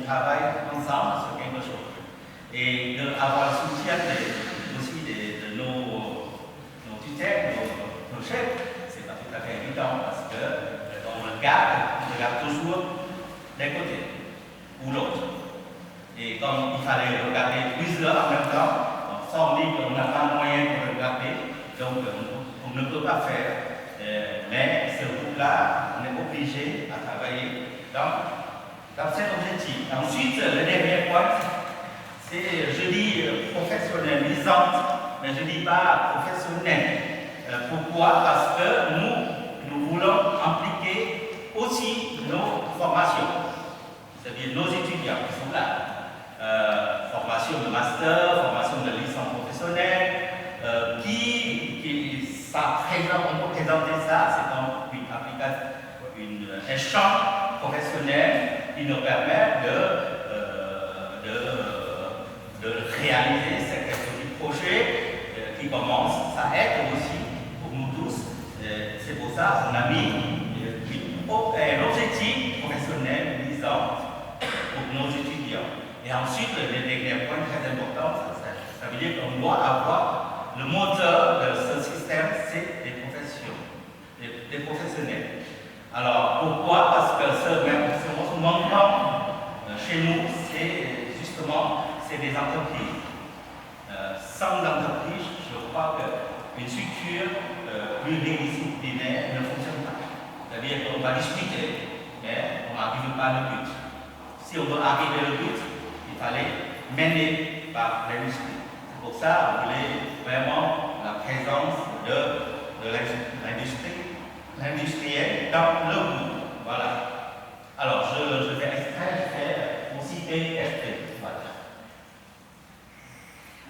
travaille ensemble sur quelque chose. Et d'avoir le soutien aussi de nos tutelles, nos chefs, c'est pas tout à fait évident parce qu'on regarde toujours d'un côté ou l'autre. Et comme il fallait regarder plusieurs en même temps, sans dire qu'on n'a pas moyen de regarder, donc on ne peut pas faire. Mais ce groupe-là, on est obligé à travailler dans cet objectif. Ensuite, le dernier point, c'est, je dis professionnalisante, mais je ne dis pas professionnel. Pourquoi? Parce que nous voulons impliquer aussi nos formations, c'est-à-dire nos étudiants qui sont là. Formation de master, formation de licence professionnelle, qui ça présente, on peut présenter ça, c'est comme une application, un champ professionnel qui nous permet de réaliser ce petit projet qui commence. Ça aide aussi pour nous tous. C'est pour ça qu'on a mis un objectif professionnel visant pour nos étudiants. Et ensuite, le dernier point très important, ça veut dire qu'on doit avoir le moteur de ce système, c'est les professions, les professionnels. Alors, pourquoi? Parce que ce manquement chez nous, c'est justement des entreprises. Sans entreprise, je crois qu'une structure pluridisciplinaire ne fonctionne pas. C'est-à-dire qu'on va discuter, mais on n'arrive pas au but. Si on veut arriver au but, il fallait mener par l'industrie. C'est pour ça qu'on voulait vraiment la présence de l'industrie, l'industriel dans le groupe. Voilà. Alors, je vais extraire pour citer FP. Voilà.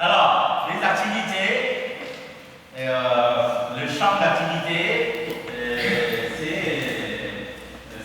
Alors, les activités, le champ d'activité,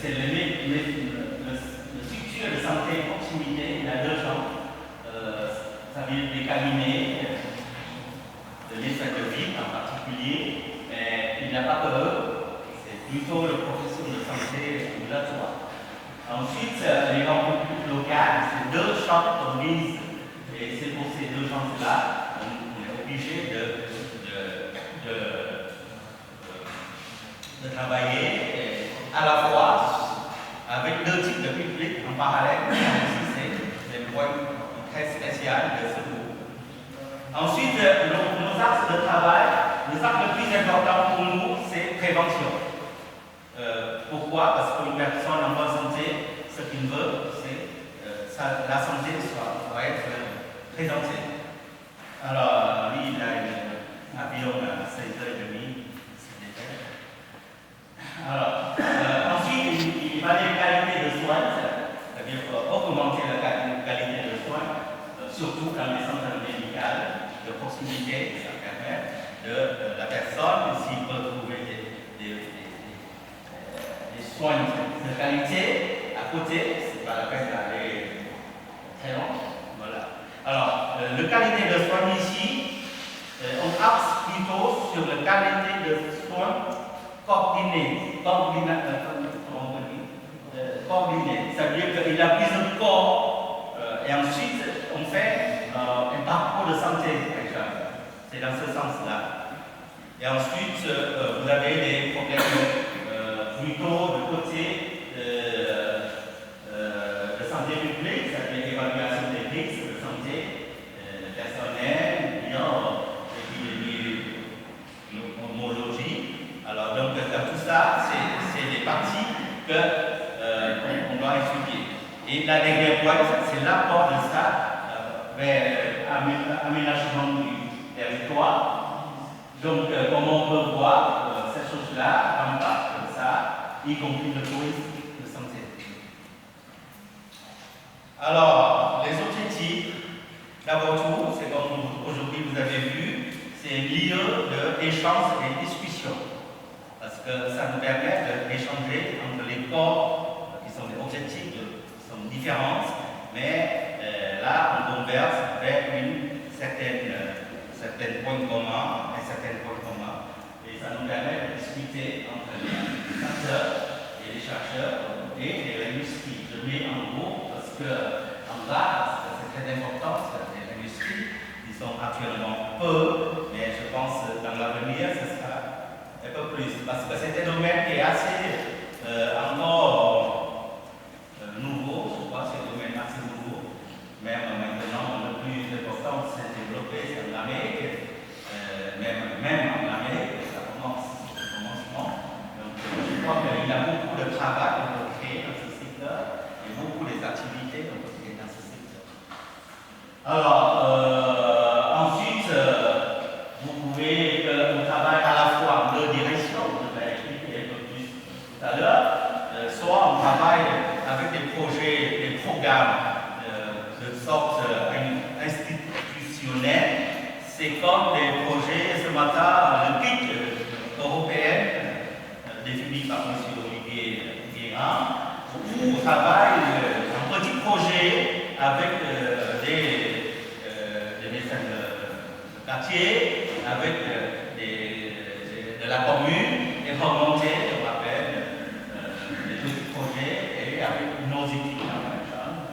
c'est le structure de santé et proximité. Il y a deux champs. Ça veut dire des cabinets, de l'effet de vie en particulier, mais il n'y a pas que eux, c'est plutôt le professeur de santé ambulatoire. Ensuite, les rencontres locales, c'est deux champs qu'on vise, et c'est pour ces deux champs-là qu'on est obligé de travailler à la fois avec deux types de publics en parallèle, c'est le point très spécial de ce groupe. Ensuite, nos axes de travail, les axes le plus important pour nous, c'est prévention. Pourquoi? Parce qu'une personne en bonne santé, ce qu'il veut, c'est la santé doit être présentée. Alors, lui, il a un avion à 16h30. Alors, ensuite, il fallait une qualité de soins, c'est-à-dire augmenter la qualité de soins, surtout dans les centres médicaux de proximité. Ça permet de la personne, s'il peut trouver des soins de qualité à côté, c'est pas la peine d'aller très loin. Voilà. Alors, la qualité de soins ici, on axe plutôt sur la qualité de soins coordonnés. Ça veut dire qu'il y a plusieurs corps et ensuite on fait un parcours de santé, par exemple. C'est dans ce sens-là. Et ensuite, vous avez des problèmes plutôt de côté de santé publique, ça veut dire évaluation des risques de santé personnelle, homologie. Alors, donc, tout ça, c'est des parties qu'on doit étudier. Et la dernière point, c'est l'apport de ça vers l'aménagement du territoire. Donc, comme on peut voir, ces choses-là impactent ça, y compris le tourisme de santé. Alors, les objectifs, d'abord tout, c'est comme aujourd'hui vous avez vu, c'est un lieu d'échange et de discussion. Parce que ça nous permet d'échanger entre les corps qui sont des objectifs qui sont différents, mais là on converse vers une certaine point commun, un certain point commun, et ça nous permet de discuter entre les chercheurs et les chercheurs et l'industrie. Je mets en gros parce que cela, parce que c'est très important, c'est l'industrie. Ils sont actuellement peu, mais je pense que dans l'avenir, ce sera un peu plus. Parce que c'est un domaine qui est assez encore nouveau, je crois que c'est un domaine assez nouveau. Même maintenant, le plus important, c'est développer, c'est l'Amérique. Même en Amérique, ça commence au commencement. Donc, je crois qu'il y a beaucoup de travail qu'on peut créer dans ce secteur et beaucoup d'activités qu'on peut créer dans ce secteur. Alors, ensuite, vous pouvez, on travaille à la fois en deux directions, je vais expliquer un peu plus tout à l'heure. Soit on travaille avec des projets, des programmes de sorte institutionnelle. C'est comme des projets, ce matin, le PIC européen, défini par M. Olivier Guérin, où on travaille un petit projet avec des médecins de quartier, avec de la commune, et remonter, on appelle, des petits projets, et avec nos équipes,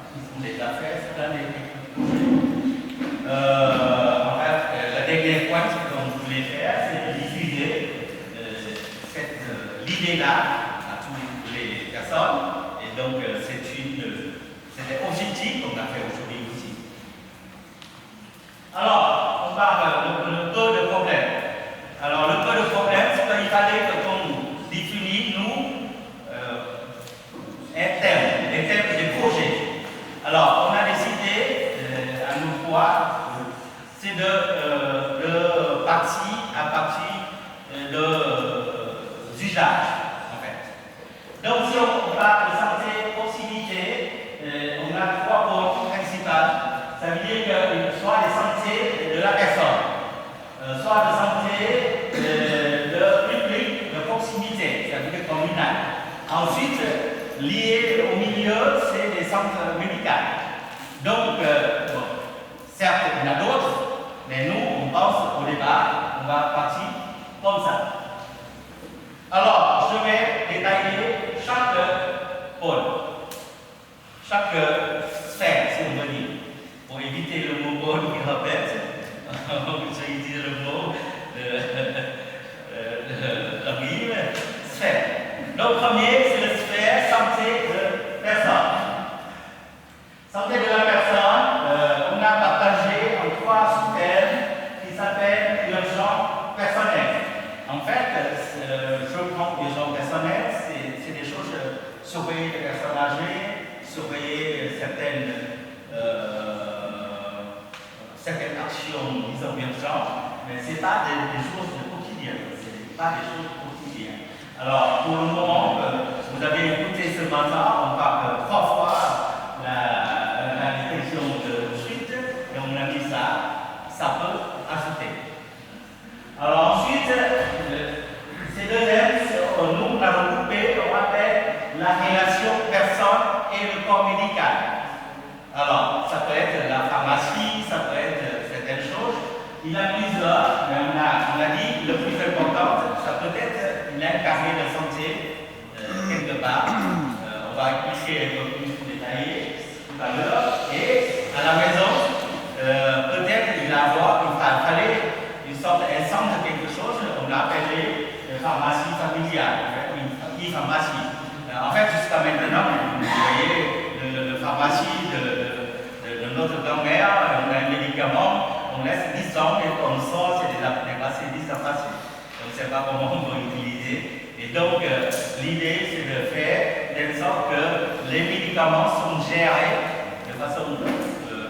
qui sont des affaires, c'est un des projets. La dernière point qu'on voulait faire, c'est de diffuser cette l'idée-là à toutes les personnes. Et donc, c'est un objectif qu'on a fait aujourd'hui aussi. Alors, on parle de peu de problèmes. Alors, le peu de problèmes, c'est qu'il fallait qu'on définisse, nous, un thème, des projets. Alors, on a décidé, à nous voir, c'est de partie à partie de usages, en fait. Donc, si on parle de santé, proximité, on a trois points principaux. Ça veut dire que soit de santé de la personne, soit de santé de public, de proximité, ça veut dire communal. Ensuite, lié au milieu, c'est des centres médicaux. Donc, certes, il y en a d'autres. Mais nous, on pense au départ, on va partir comme ça. Alors, je vais détailler chaque pôle, chaque sphère, si on veut dire. Pour éviter le mot pôle qui répète, j'ai utilisé le mot sphère. Donc, premier, c'est la sphère santé de personne. Santé de la personne, on a partagé en trois sous-thèmes qui s'appellent urgence personnelle. En fait, je prends urgence personnelle, c'est des choses, surveiller les personnes âgées, surveiller certaines actions, disons, urgentes, mais ce n'est pas des choses quotidiennes. Ce n'est pas des choses quotidiennes. Alors, pour le moment, vous avez écouté ce matin, on parle trois fois la détection de suite, et on a mis ça peut ajouter. Alors ensuite, ces deux thèmes, nous on a regroupé, on appelle la relation personne et le corps médical. Alors, ça peut être la pharmacie, ça peut être certaines choses. Il y en a plusieurs, mais on a dit, le plus important, ça peut être une carnet de santé, quelque part. On va expliquer un peu plus détaillé tout à l'heure. Et à la maison, peut-être il fallait une sorte un centre de quelque chose, on l'a appelé pharmacie familiale, une e-pharmacie. En fait, jusqu'à maintenant, vous voyez, la pharmacie de notre grand-mère, on a un médicament, on laisse 10 ans et on sort, c'est déjà dépassé 10 ans passés. On ne sait pas comment on va utiliser. Et donc, l'idée, c'est de faire de sorte que les médicaments sont gérés de façon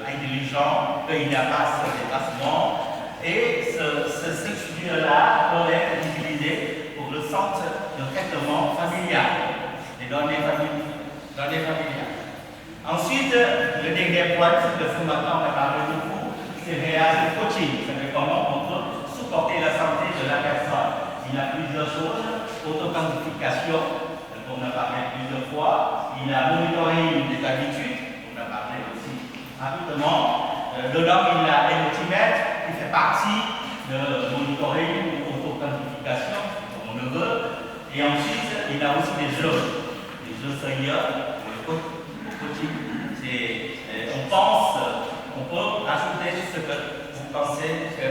intelligente, qu'il n'y a pas ce dépassement. Et ce structure-là peut être utilisé pour le centre de traitement familial, les données familiales. Ensuite, le dernier point, c'est que ce matin, on a parlé beaucoup, c'est réagir coaching. C'est comment on peut supporter la santé de la personne. Il y a plusieurs choses, auto-quantification, dont on a parlé plusieurs fois. Il y a monitoring des habitudes, on a parlé aussi rapidement. Dedans, il y a un multimètre qui fait partie de monitoring ou auto-quantification, comme on le veut. Et ensuite, il y a aussi des jeux seniors, le coaching. On pense pensez que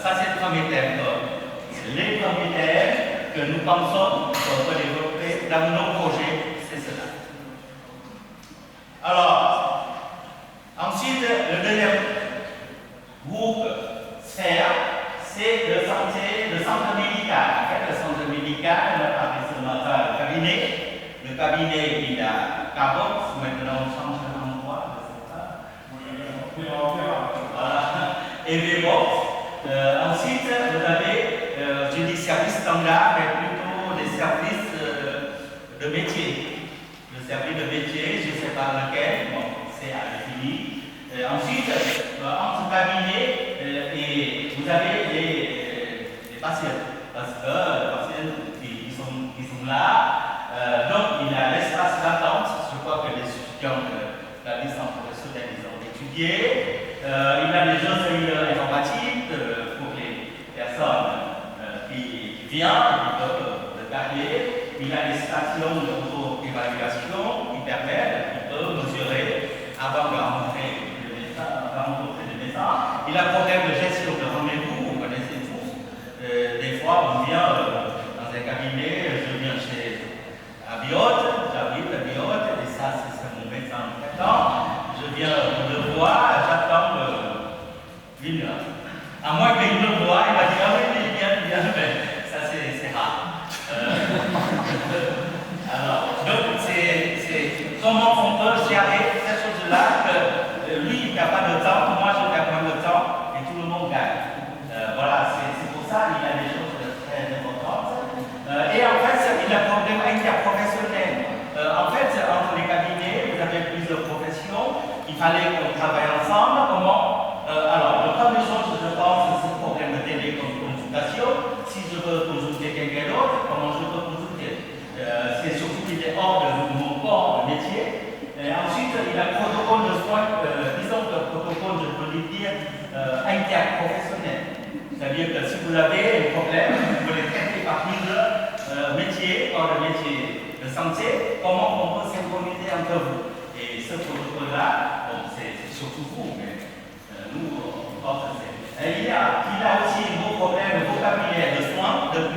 ça c'est le premier thème. Les premiers thèmes que nous pensons qu'on peut développer dans nos projets, c'est cela. Alors, ensuite, le deuxième groupe sphère, c'est le centre médical. En fait, le centre médical, on a parlé ce matin, le cabinet. Le cabinet, il a Cabox, maintenant on change d'endroit, je ne sais pas. Voilà. Et Vébox. Ensuite, vous avez, je dis service standard, mais plutôt des services de métier. Le service de métier, je ne sais pas lequel, bon, c'est à définir. Ensuite, entre cabinet et vous avez les patients. Parce que les patients qui sont là, donc il y a l'espace d'attente. Je crois que les étudiants de la licence professionnelle, ils ont étudié. Il y a des jeux informatiques pour les personnes qui viennent, qui peuvent regarder. Il y a des stations d'auto-évaluation qui permettent, qui peuvent mesurer avant de rencontrer le médecin. Il y a un problème de gestion de rendez-vous, vous connaissez tous. Des fois, on vient dans un cabinet, je viens chez Abiote, j'habite à Abiote, et ça, c'est mon médecin traitant. Je viens le voir, j'attends 1 heure. À moins qu'il me voie, il va dire ah oui, bien, mais ça c'est rare. Alors, donc c'est comment on peut gérer cette chose-là que lui il n'a pas de temps, moi je perds moins de temps et tout le monde gagne. Voilà, c'est pour ça qu'il y a des choses très importantes. Et en fait, il y a un problème interprofessionnel. En fait, entre les cabinets, vous avez plusieurs professions. Il fallait qu'on travaille ensemble. Comment alors, la première chose, je pense, c'est le problème de téléconsultation. Si je veux consulter quelqu'un d'autre, comment je peux consulter c'est surtout qu'il est hors de mon corps de métier. Ensuite, il y a le protocole de soins, disons que le protocole, je peux le dire, interprofessionnel. C'est-à-dire que si vous avez un problème, vous pouvez le traiter par plusieurs métiers, hors le métier de santé, comment on peut synchroniser